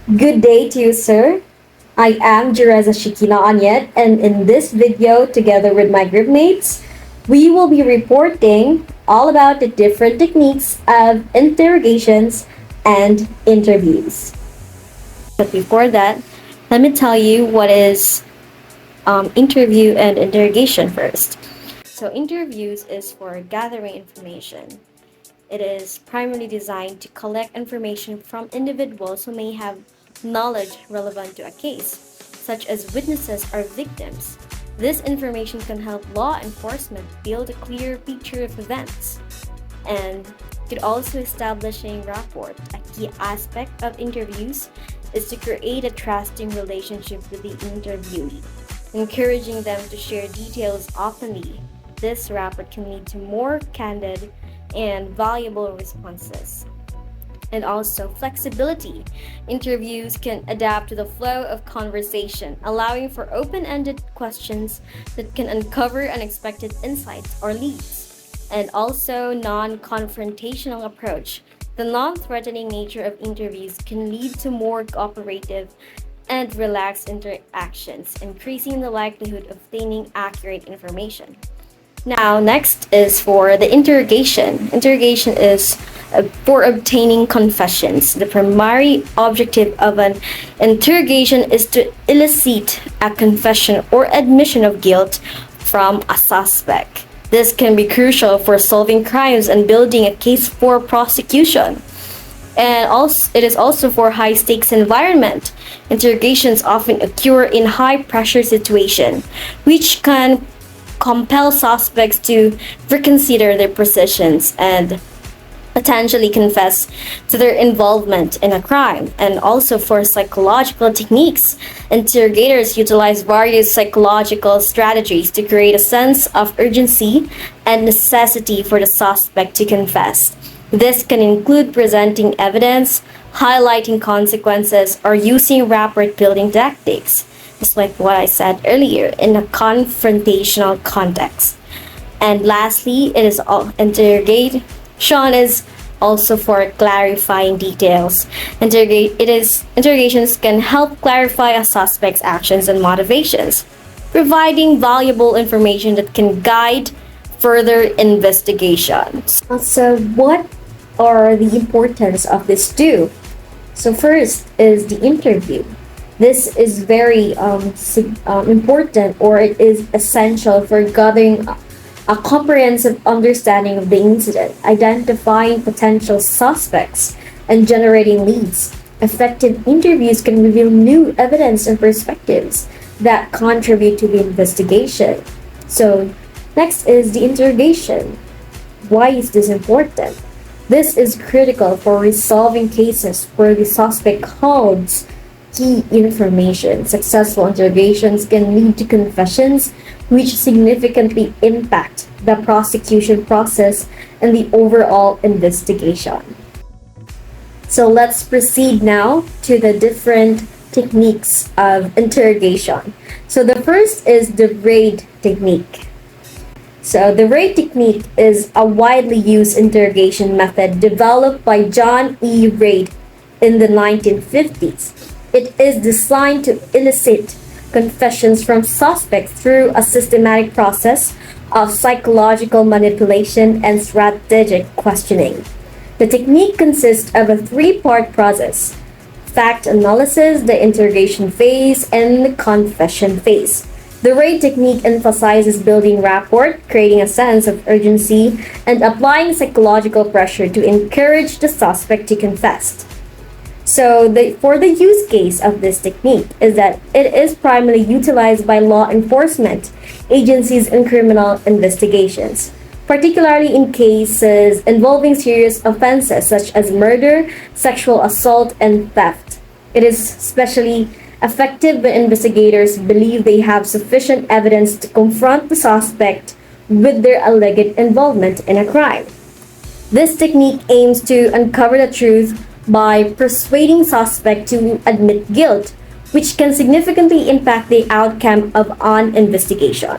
Good day to you, sir. I am Jereza Shikina Oniot, and in this video, together with my group mates, we will be reporting all about the different techniques of interrogations and interviews. But before that, let me tell you what is interview and interrogation first. So, interviews is for gathering information. It is primarily designed to collect information from individuals who may have knowledge relevant to a case, such as witnesses or victims. This information can help law enforcement build a clear picture of events and could also establishing rapport. A key aspect of interviews is to create a trusting relationship with the interviewee, encouraging them to share details openly. This rapport can lead to more candid and valuable responses. And also flexibility. Interviews can adapt to the flow of conversation, allowing for open-ended questions that can uncover unexpected insights or leads. And also non-confrontational approach. The non-threatening nature of interviews can lead to more cooperative and relaxed interactions, increasing the likelihood of obtaining accurate information. Now, next is for the interrogation. Interrogation is for obtaining confessions. The primary objective of an interrogation is to elicit a confession or admission of guilt from a suspect. This can be crucial for solving crimes and building a case for prosecution. And also, it is also for high stakes environment. Interrogations often occur in high pressure situations, which can compel suspects to reconsider their positions and potentially confess to their involvement in a crime. And also for psychological techniques, interrogators utilize various psychological strategies to create a sense of urgency and necessity for the suspect to confess. This can include presenting evidence, highlighting consequences, or using rapport building tactics, just like what I said earlier, in a confrontational context. And lastly, it is all interrogation is also for clarifying details. Interrogations can help clarify a suspect's actions and motivations, providing valuable information that can guide further investigations. So, what are the importance of this too? So, first is the interview. This is very important, or it is essential for gathering a comprehensive understanding of the incident, identifying potential suspects, and generating leads. Effective interviews can reveal new evidence and perspectives that contribute to the investigation. So, next is the interrogation. Why is this important? This is critical for resolving cases where the suspect holds key information. Successful interrogations can lead to confessions, which significantly impact the prosecution process and the overall investigation. So let's proceed now to the different techniques of interrogation. So the first is the raid technique. So the raid technique is a widely used interrogation method developed by John E. Reid in the 1950s. It is designed to elicit confessions from suspects through a systematic process of psychological manipulation and strategic questioning. The technique consists of a three-part process: fact analysis, the interrogation phase, and the confession phase. The raid technique emphasizes building rapport, creating a sense of urgency, and applying psychological pressure to encourage the suspect to confess. So for the use case of this technique is that it is primarily utilized by law enforcement agencies in criminal investigations, particularly in cases involving serious offenses such as murder, sexual assault, and theft. It is especially effective when investigators believe they have sufficient evidence to confront the suspect with their alleged involvement in a crime. This technique aims to uncover the truth by persuading suspect to admit guilt, which can significantly impact the outcome of an investigation.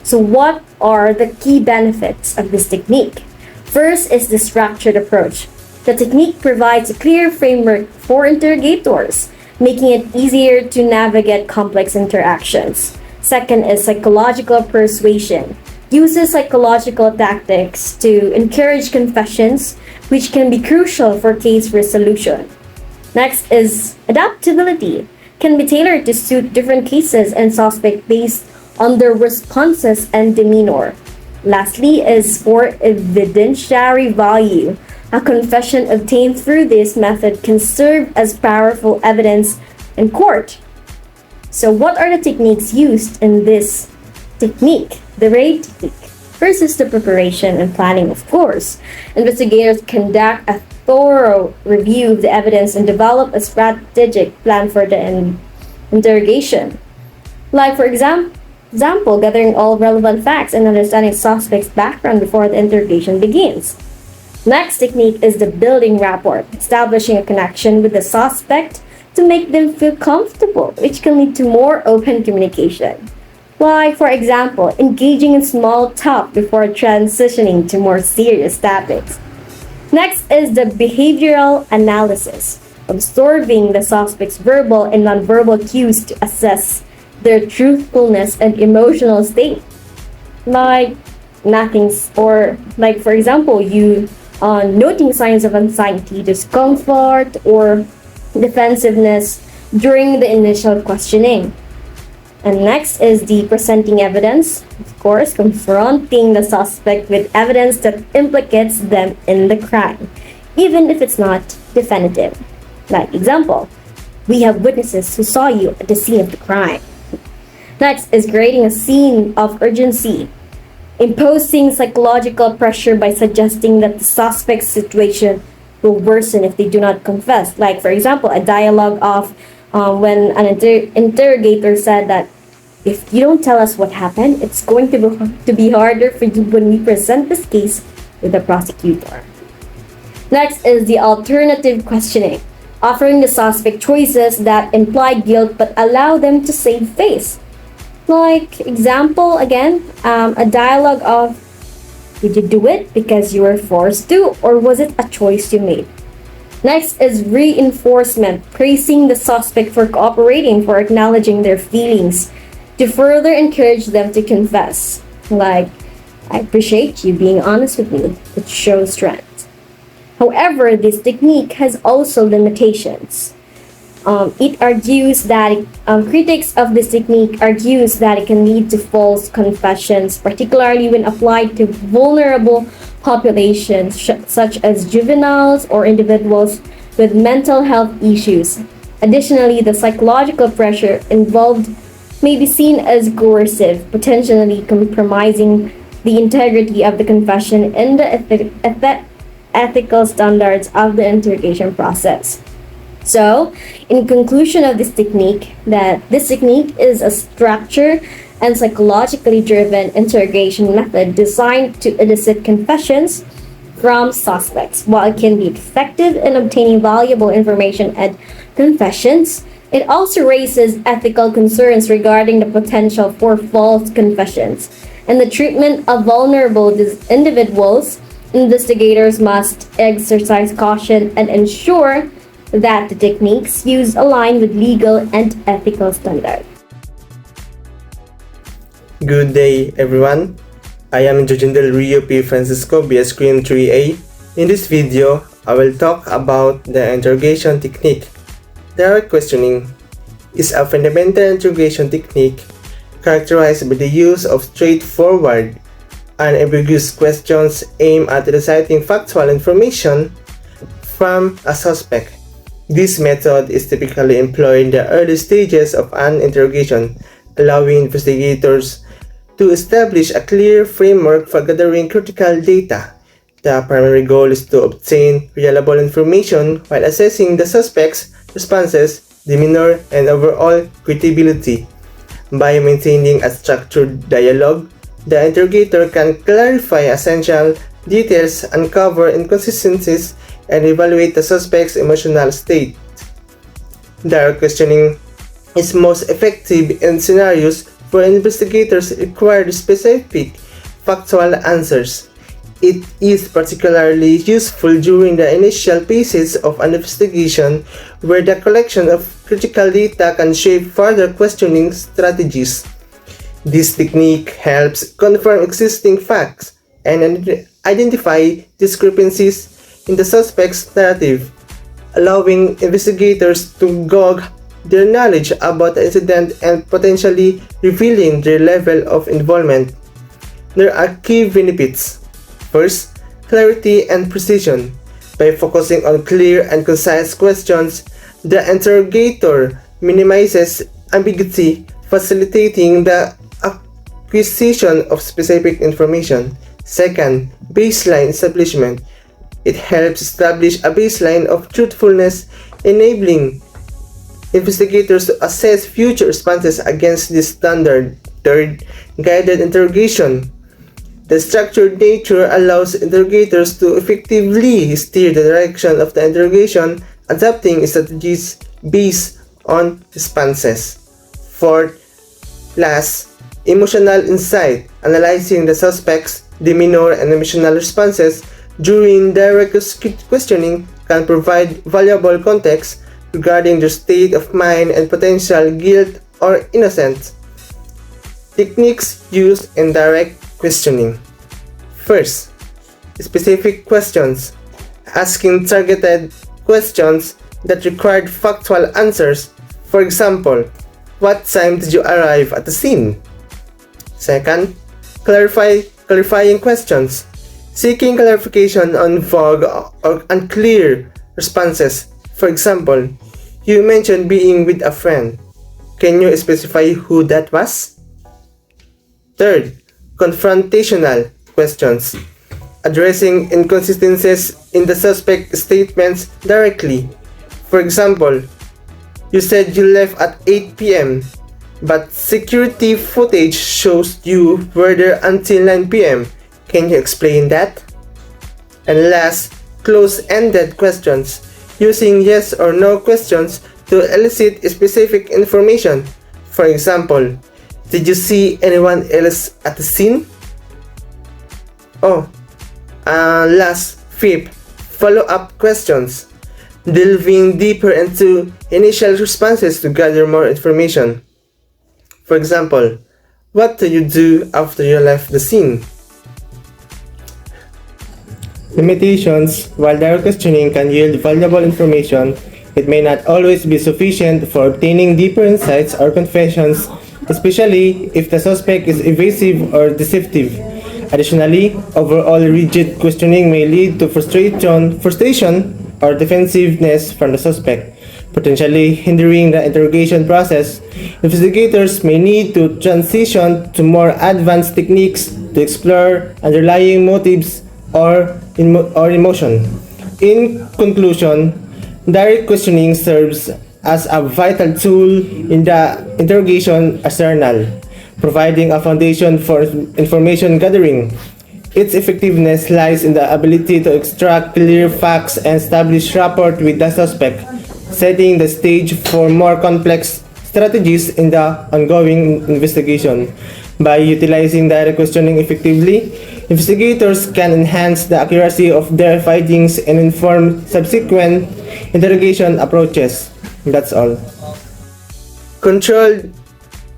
So what are the key benefits of this technique? First is the structured approach. The technique provides a clear framework for interrogators, making it easier to navigate complex interactions. Second is psychological persuasion. Uses psychological tactics to encourage confessions, which can be crucial for case resolution. Next is adaptability. Can be tailored to suit different cases and suspects based on their responses and demeanor. Lastly is for evidentiary value. A confession obtained through this method can serve as powerful evidence in court. So what are the techniques used in this technique, the RAID technique? First is the preparation and planning, of course. Investigators conduct a thorough review of the evidence and develop a strategic plan for the interrogation. Like, for example, gathering all relevant facts and understanding suspect's background before the interrogation begins. Next technique is the building rapport, establishing a connection with the suspect to make them feel comfortable, which can lead to more open communication. Like, for example, engaging in small talk before transitioning to more serious topics. Next is the behavioral analysis, observing the suspect's verbal and nonverbal cues to assess their truthfulness and emotional state. Like, for example, you noting signs of anxiety, discomfort, or defensiveness during the initial questioning. And next is the presenting evidence, of course, confronting the suspect with evidence that implicates them in the crime, even if it's not definitive. Like, example, we have witnesses who saw you at the scene of the crime. Next is creating a scene of urgency, imposing psychological pressure by suggesting that the suspect's situation will worsen if they do not confess. Like, for example, a dialogue of when an interrogator said that if you don't tell us what happened, it's going to be harder for you when we present this case with the prosecutor. Next is the alternative questioning, offering the suspect choices that imply guilt but allow them to save face. Like, example, again, a dialogue of, did you do it because you were forced to, or was it a choice you made? Next is reinforcement, praising the suspect for cooperating, for acknowledging their feelings, to further encourage them to confess. Like, I appreciate you being honest with me. It shows strength. However, this technique has also limitations. It argues that critics of this technique argues that it can lead to false confessions, particularly when applied to vulnerable populations such as juveniles or individuals with mental health issues. Additionally, the psychological pressure involved may be seen as coercive, potentially compromising the integrity of the confession and the ethical standards of the interrogation process. So, in conclusion of this technique, that this technique is a structured and psychologically driven interrogation method designed to elicit confessions from suspects. While it can be effective in obtaining valuable information and confessions, it also raises ethical concerns regarding the potential for false confessions and the treatment of vulnerable individuals. Investigators must exercise caution and ensure that the techniques used align with legal and ethical standards. Good day, everyone. I am Jojindel Rio P. Francisco, BS Screen 3A. In this video, I will talk about the interrogation technique. Direct questioning is a fundamental interrogation technique characterized by the use of straightforward, unambiguous questions aimed at eliciting factual information from a suspect. This method is typically employed in the early stages of an interrogation, allowing investigators to establish a clear framework for gathering critical data. The primary goal is to obtain reliable information while assessing the suspect's responses, demeanor, and overall credibility. By maintaining a structured dialogue, the interrogator can clarify essential details, uncover inconsistencies, and evaluate the suspect's emotional state. Direct questioning is most effective in scenarios where investigators require specific factual answers. It is particularly useful during the initial phases of an investigation where the collection of critical data can shape further questioning strategies. This technique helps confirm existing facts and identify discrepancies in the suspect's narrative, allowing investigators to gauge their knowledge about the incident and potentially revealing their level of involvement. There are key benefits. First, clarity and precision. By focusing on clear and concise questions, the interrogator minimizes ambiguity, facilitating the acquisition of specific information. Second, baseline establishment. It helps establish a baseline of truthfulness, enabling investigators to assess future responses against this standard. Third, guided interrogation. The structured nature allows interrogators to effectively steer the direction of the interrogation, adapting strategies based on responses. Fourth, last, emotional insight. Analyzing the suspect's demeanor and emotional responses during direct questioning can provide valuable context regarding their state of mind and potential guilt or innocence. Techniques used in direct questioning. First, specific questions. Asking targeted questions that required factual answers. For example, what time did you arrive at the scene? Second, clarifying questions. Seeking clarification on vague or unclear responses. For example, you mentioned being with a friend. Can you specify who that was? Third, confrontational questions. Addressing inconsistencies in the suspect's statements directly. For example, you said you left at 8 p.m., but security footage shows you were there until 9 p.m. Can you explain that? And last, close-ended questions. Using yes or no questions to elicit specific information. For example, did you see anyone else at the scene? Last, fifth, follow-up questions. Delving deeper into initial responses to gather more information. For example, what do you do after you left the scene? Limitations. While direct questioning can yield valuable information, it may not always be sufficient for obtaining deeper insights or confessions, especially if the suspect is evasive or deceptive. Additionally, overall rigid questioning may lead to frustration or defensiveness from the suspect, potentially hindering the interrogation process. Investigators may need to transition to more advanced techniques to explore underlying motives or emotion. In conclusion, direct questioning serves as a vital tool in the interrogation arsenal, providing a foundation for information gathering. Its effectiveness lies in the ability to extract clear facts and establish rapport with the suspect, setting the stage for more complex strategies in the ongoing investigation. By utilizing direct questioning effectively, investigators can enhance the accuracy of their findings and inform subsequent interrogation approaches. That's all. Controlled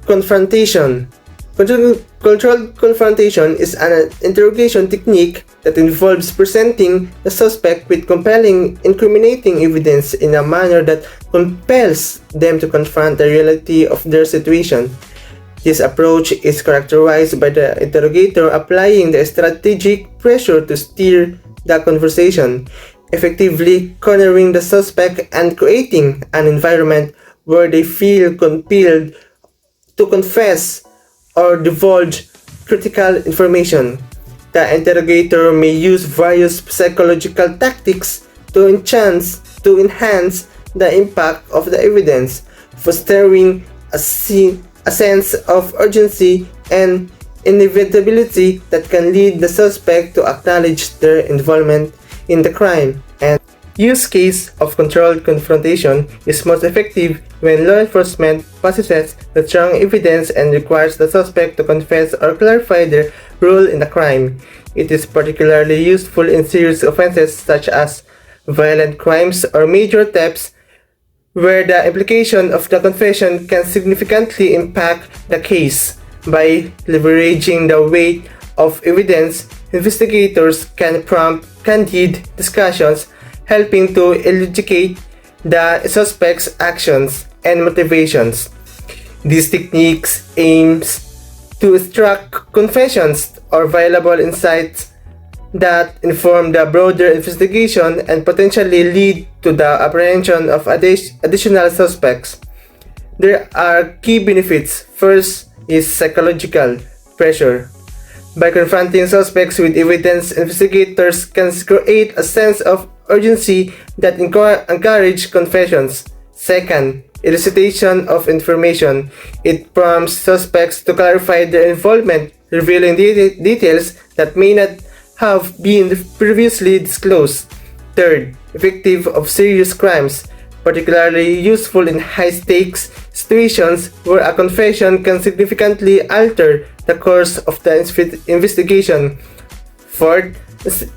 confrontation. Controlled confrontation is an interrogation technique that involves presenting the suspect with compelling, incriminating evidence in a manner that compels them to confront the reality of their situation. This approach is characterized by the interrogator applying the strategic pressure to steer the conversation, effectively cornering the suspect and creating an environment where they feel compelled to confess or divulge critical information. The interrogator may use various psychological tactics to enhance the impact of the evidence, fostering a sense of urgency and inevitability that can lead the suspect to acknowledge their involvement in the crime and use case of controlled confrontation is most effective when law enforcement possesses the strong evidence and requires the suspect to confess or clarify their role in the crime. It is particularly useful in serious offenses such as violent crimes or major thefts, where the implication of the confession can significantly impact the case. By leveraging the weight of evidence, investigators can prompt candid discussions, helping to elucidate the suspect's actions and motivations. These techniques aims to extract confessions or valuable insights that inform the broader investigation and potentially lead to the apprehension of additional suspects. There are key benefits. First is psychological pressure. By confronting suspects with evidence, investigators can create a sense of urgency that encourage confessions. Second, elicitation of information. It prompts suspects to clarify their involvement, revealing details that may not have been previously disclosed. Third, effective of serious crimes, particularly useful in high-stakes situations where a confession can significantly alter the course of the investigation. Fourth,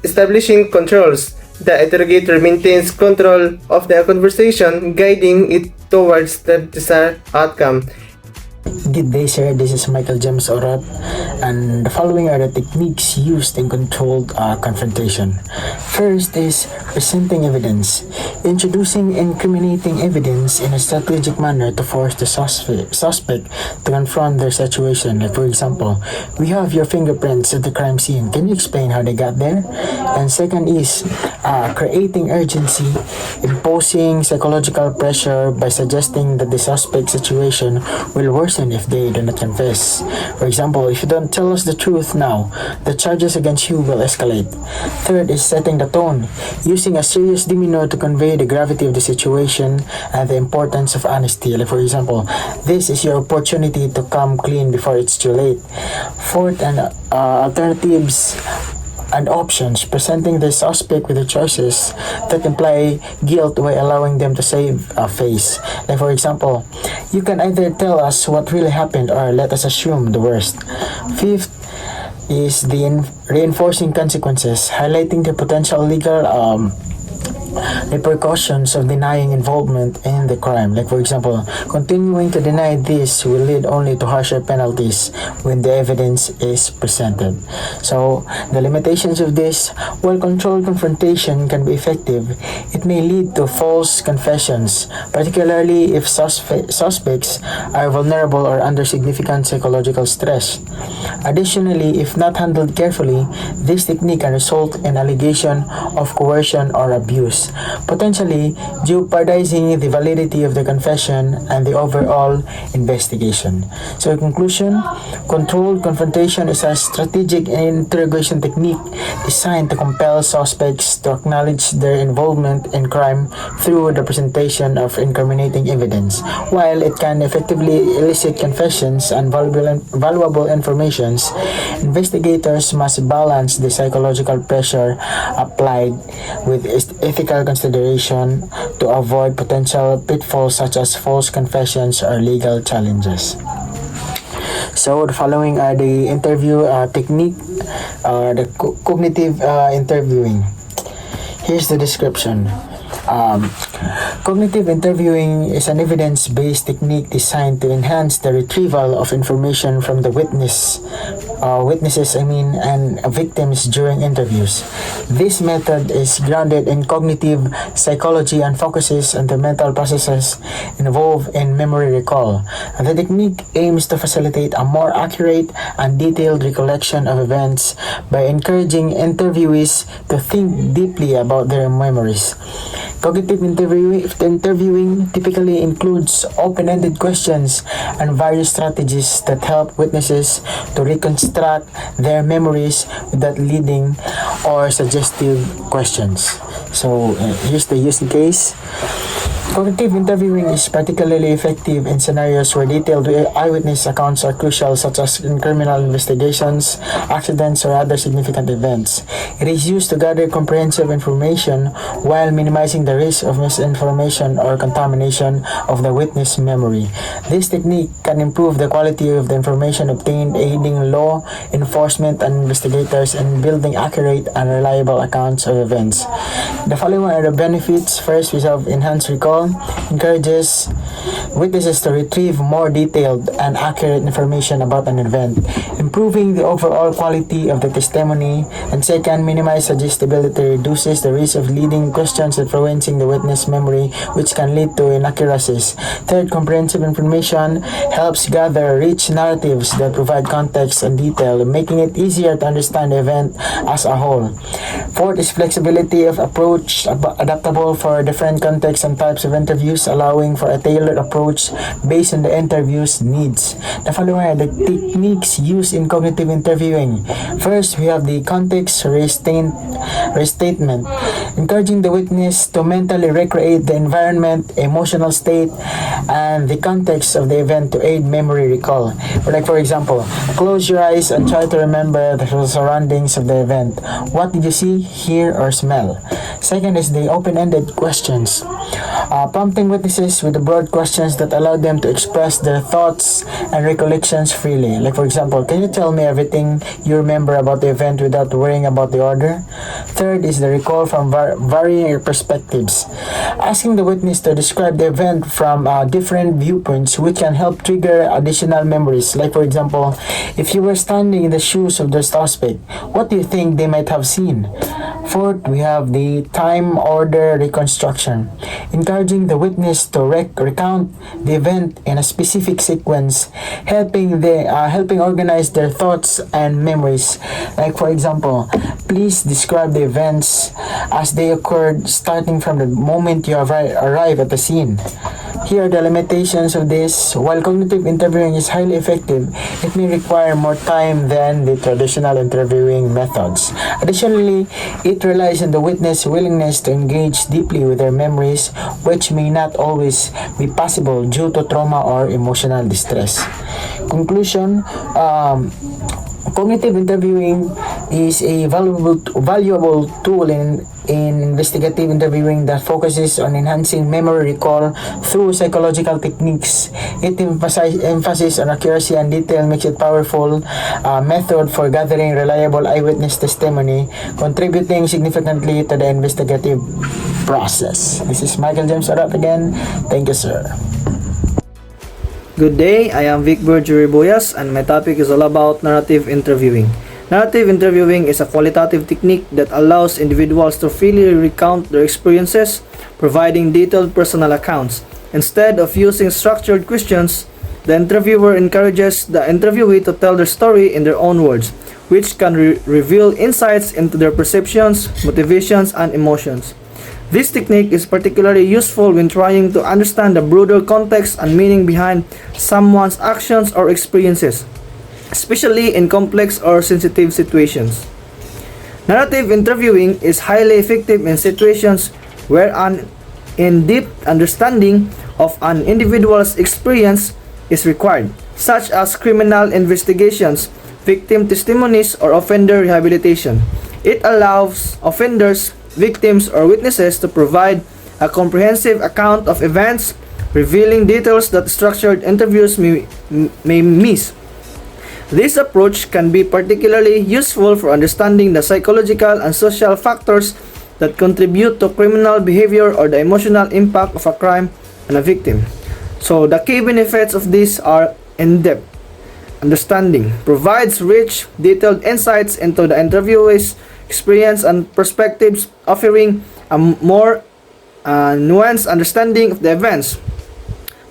establishing controls. The interrogator maintains control of the conversation, guiding it towards the desired outcome. Good day, sir. This is Michael James Orot, and the following are the techniques used in controlled confrontation. First is presenting evidence, introducing incriminating evidence in a strategic manner to force the suspect to confront their situation. Like, for example, we have your fingerprints at the crime scene. Can you explain how they got there? And second is creating urgency, imposing psychological pressure by suggesting that the suspect's situation will worsen if they do not confess. For example, if you don't tell us the truth now, the charges against you will escalate. Third is setting the tone, using a serious demeanor to convey the gravity of the situation and the importance of honesty. Like, for example, this is your opportunity to come clean before it's too late. Fourth, and alternatives and options, presenting the suspect with the choices that imply guilt while allowing them to save face. Like, for example, you can either tell us what really happened or let us assume the worst. Fifth is the reinforcing consequences, highlighting the potential legal repercussions of denying involvement in the crime. Like, for example, continuing to deny this will lead only to harsher penalties when the evidence is presented. So, the limitations of this: while controlled confrontation can be effective, it may lead to false confessions, particularly if suspects are vulnerable or under significant psychological stress. Additionally, if not handled carefully, this technique can result in allegation of coercion or abuse, potentially jeopardizing the validity of the confession and the overall investigation. So in conclusion, controlled confrontation is a strategic interrogation technique designed to compel suspects to acknowledge their involvement in crime through the presentation of incriminating evidence. While it can effectively elicit confessions and valuable information, investigators must balance the psychological pressure applied with ethical consideration to avoid potential pitfalls such as false confessions or legal challenges. So the following are the interview technique, the cognitive interviewing. Here's the description. Cognitive interviewing is an evidence-based technique designed to enhance the retrieval of information from the witnesses and victims during interviews. This method is grounded in cognitive psychology and focuses on the mental processes involved in memory recall. The technique aims to facilitate a more accurate and detailed recollection of events by encouraging interviewees to think deeply about their memories. Cognitive interviewing typically includes open-ended questions and various strategies that help witnesses to reconstruct their memories without leading or suggestive questions. So here's the use case. Cognitive interviewing is particularly effective in scenarios where detailed eyewitness accounts are crucial, such as in criminal investigations, accidents, or other significant events. It is used to gather comprehensive information while minimizing the risk of misinformation or contamination of the witness memory. This technique can improve the quality of the information obtained, aiding law enforcement and investigators in building accurate and reliable accounts of events. The following are the benefits. First, we have enhanced recall, encourages witnesses to retrieve more detailed and accurate information about an event, improving the overall quality of the testimony. And second, minimize suggestibility, reduces the risk of leading questions influencing the witness memory, which can lead to inaccuracies. Third, comprehensive information helps gather rich narratives that provide context and detail, making it easier to understand the event as a whole. Fourth is flexibility of approach, adaptable for different contexts and types of interviews, allowing for a tailored approach based on the interview's needs. The following are the techniques used in cognitive interviewing. First, we have the context restatement, encouraging the witness to mentally recreate the environment, emotional state, and the context of the event to aid memory recall. Like for example, close your eyes and try to remember the surroundings of the event. What did you see, hear, or smell? Second is the open-ended questions, prompting witnesses with the broad questions that allow them to express their thoughts and recollections freely. Like for example, can you tell me everything you remember about the event without worrying about the order? Third is the recall from varying perspectives, asking the witness to describe the event from different viewpoints, which can help trigger additional memories. Like for example, if you were standing in the shoes of the suspect, what do you think they might have seen? Fourth, we have the time order reconstruction, encouraging the witness to recount the event in a specific sequence, helping organize their thoughts and memories. Like for example, please describe the events as they occurred, starting from the moment you arrive at the scene. Here are the limitations of this. While cognitive interviewing is highly effective, it may require more time than the traditional interviewing methods. Additionally, it relies on the witness' willingness to engage deeply with their memories, which may not always be possible due to trauma or emotional distress. Conclusion, cognitive interviewing is a valuable tool in investigative interviewing that focuses on enhancing memory recall through psychological techniques. Its emphasis on accuracy and detail makes it a powerful method for gathering reliable eyewitness testimony, contributing significantly to the investigative process. This is Michael James Urot again. Thank you, sir. Good day, I am REBUYAS and my topic is all about narrative interviewing. Narrative interviewing is a qualitative technique that allows individuals to freely recount their experiences, providing detailed personal accounts. Instead of using structured questions, the interviewer encourages the interviewee to tell their story in their own words, which can reveal insights into their perceptions, motivations, and emotions. This technique is particularly useful when trying to understand the broader context and meaning behind someone's actions or experiences, especially in complex or sensitive situations. Narrative interviewing is highly effective in situations where an in-depth understanding of an individual's experience is required, such as criminal investigations, victim testimonies, or offender rehabilitation. It allows offenders, victims, or witnesses to provide a comprehensive account of events, revealing details that structured interviews may miss. This approach can be particularly useful for understanding the psychological and social factors that contribute to criminal behavior or the emotional impact of a crime on a victim. So the key benefits of this are in-depth understanding, provides rich, detailed insights into the interviewee's experience and perspectives, offering a more nuanced understanding of the events.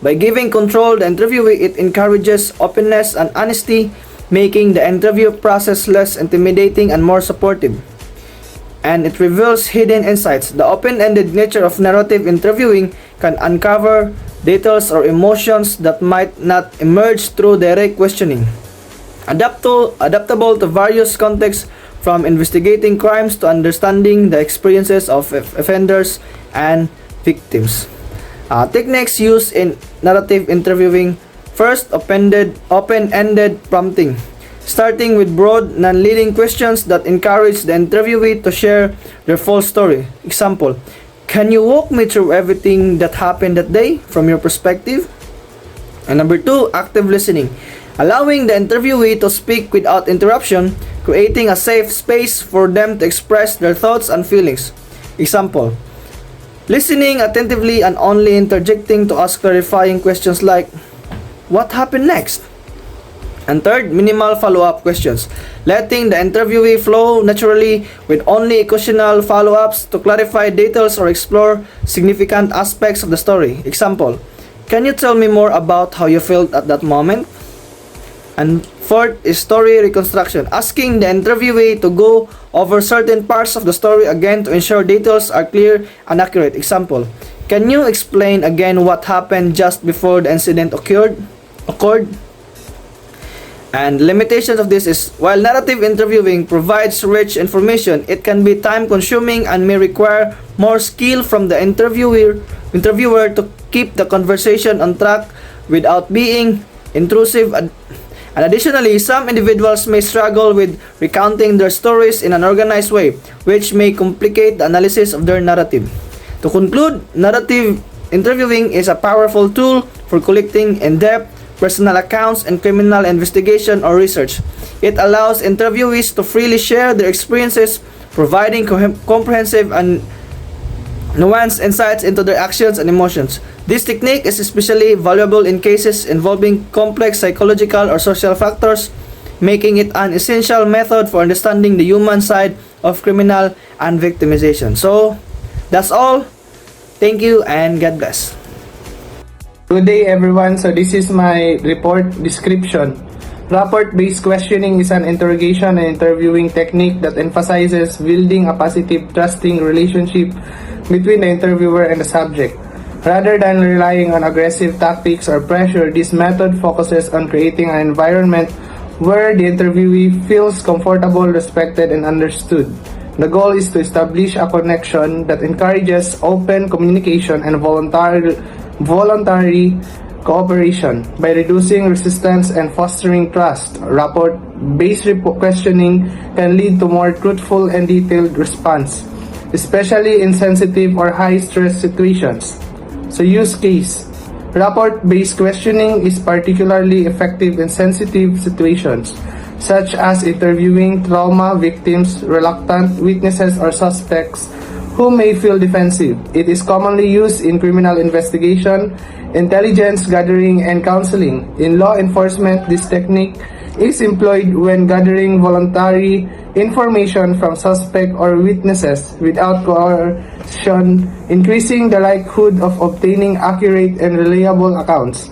By giving control to the interviewee, it encourages openness and honesty, making the interview process less intimidating and more supportive. And it reveals hidden insights. The open-ended nature of narrative interviewing can uncover details or emotions that might not emerge through direct questioning. Adaptable to various contexts, from investigating crimes to understanding the experiences of offenders and victims. Techniques used in narrative interviewing. First, open-ended prompting, starting with broad, non-leading questions that encourage the interviewee to share their full story. Example, can you walk me through everything that happened that day from your perspective? And number 2, active listening, allowing the interviewee to speak without interruption, creating a safe space for them to express their thoughts and feelings. Example, listening attentively and only interjecting to ask clarifying questions like, what happened next? And third, minimal follow-up questions, letting the interviewee flow naturally with only occasional follow-ups to clarify details or explore significant aspects of the story. Example, can you tell me more about how you felt at that moment? And fourth is story reconstruction, asking the interviewee to go over certain parts of the story again to ensure details are clear and accurate. Example, can you explain again what happened just before the incident occurred? And limitations of this is, while narrative interviewing provides rich information, it can be time-consuming and may require more skill from the interviewer to keep the conversation on track without being intrusive. And additionally, some individuals may struggle with recounting their stories in an organized way, which may complicate the analysis of their narrative. To conclude, narrative interviewing is a powerful tool for collecting in-depth personal accounts in criminal investigation or research. It allows interviewees to freely share their experiences, providing comprehensive and nuanced insights into their actions and emotions. This technique is especially valuable in cases involving complex psychological or social factors, making it an essential method for understanding the human side of criminal and victimization. So, that's all. Thank you and God bless. Good day everyone, so this is my report description. Rapport-based questioning is an interrogation and interviewing technique that emphasizes building a positive, trusting relationship between the interviewer and the subject. Rather than relying on aggressive tactics or pressure, this method focuses on creating an environment where the interviewee feels comfortable, respected, and understood. The goal is to establish a connection that encourages open communication and voluntary cooperation by reducing resistance and fostering trust. Rapport-based questioning can lead to more truthful and detailed response, especially in sensitive or high-stress situations. So use case. Rapport-based questioning is particularly effective in sensitive situations, such as interviewing trauma victims, reluctant witnesses, or suspects who may feel defensive. It is commonly used in criminal investigation, intelligence gathering, and counseling. In law enforcement, this technique is employed when gathering voluntary information from suspects or witnesses without coercion, increasing the likelihood of obtaining accurate and reliable accounts.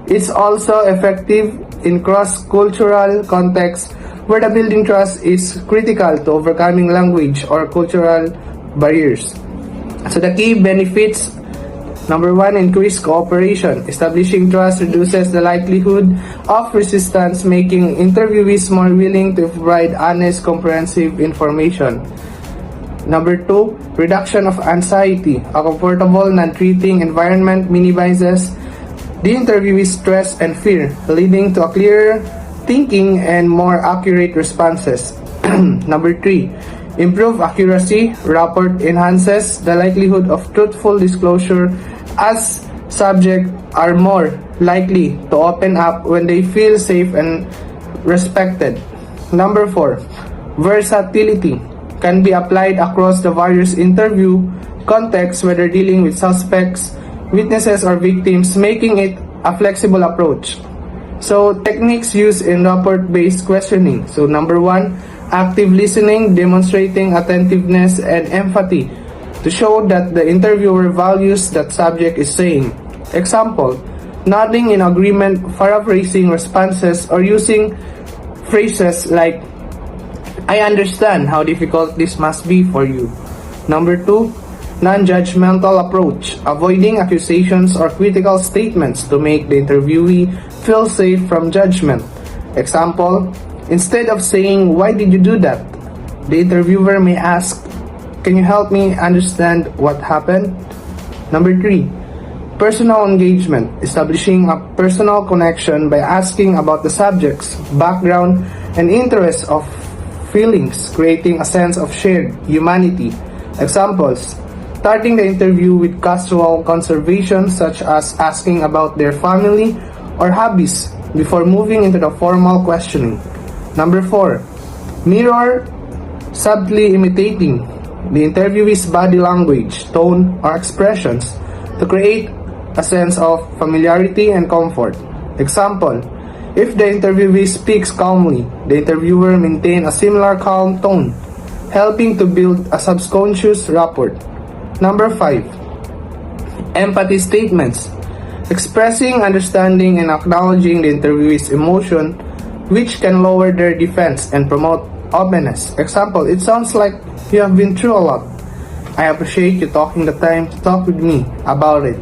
It's also effective in cross-cultural contexts where the building trust is critical to overcoming language or cultural barriers. So the key benefits: number 1, increased cooperation. Establishing trust reduces the likelihood of resistance, making interviewees more willing to provide honest, comprehensive information. Number 2, reduction of anxiety. A comfortable, non-threatening environment minimizes the interviewee's stress and fear, leading to a clearer thinking and more accurate responses. Number 3, improve accuracy. Rapport enhances the likelihood of truthful disclosure as subjects are more likely to open up when they feel safe and respected. Number 4, versatility can be applied across the various interview contexts, whether dealing with suspects, witnesses, or victims, making it a flexible approach. So techniques used in rapport-based questioning. So number 1, active listening, demonstrating attentiveness and empathy to show that the interviewer values that subject is saying. Example, nodding in agreement, paraphrasing responses, or using phrases like, I understand how difficult this must be for you. Number 2, non-judgmental approach, avoiding accusations or critical statements to make the interviewee feel safe from judgment. Example, instead of saying, why did you do that? The interviewer may ask, can you help me understand what happened? Number 3, Personal engagement, establishing a personal connection by asking about the subject's background and interests of feelings, creating a sense of shared humanity. Examples: starting the interview with casual conversation such as asking about their family or hobbies before moving into the formal questioning. Number 4, mirror subtly imitating the interviewee's body language, tone, or expressions to create a sense of familiarity and comfort. Example: if the interviewee speaks calmly, the interviewer maintains a similar calm tone, helping to build a subconscious rapport. Number 5, empathy statements, expressing understanding and acknowledging the interviewee's emotion, which can lower their defense and promote openness. Example: it sounds like you have been through a lot. I appreciate you taking the time to talk with me about it.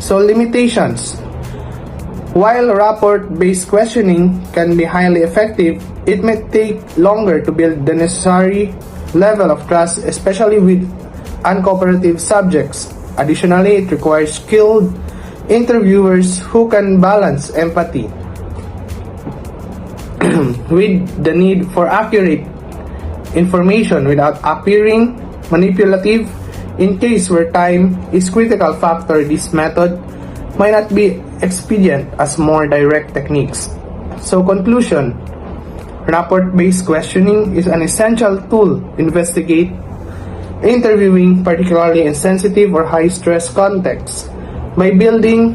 So, limitations. While rapport-based questioning can be highly effective, it may take longer to build the necessary level of trust, especially with uncooperative subjects. Additionally, it requires skilled interviewers who can balance empathy with the need for accurate information without appearing manipulative. In case where time is critical factor, this method might not be expedient as more direct techniques. So, conclusion: rapport-based questioning is an essential tool to investigate interviewing, particularly in sensitive or high-stress contexts. By building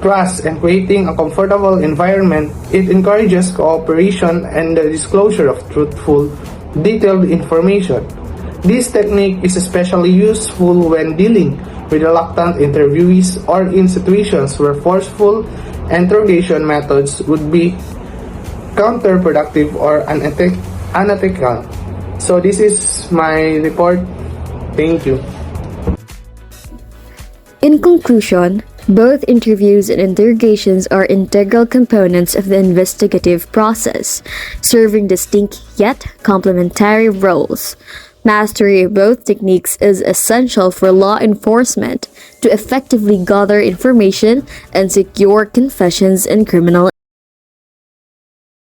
trust and creating a comfortable environment, it encourages cooperation and the disclosure of truthful, detailed information. This technique is especially useful when dealing with reluctant interviewees or in situations where forceful interrogation methods would be counterproductive or unethical. So this is my report. Thank you. In conclusion, both interviews and interrogations are integral components of the investigative process, serving distinct yet complementary roles. Mastery of both techniques is essential for law enforcement to effectively gather information and secure confessions in criminal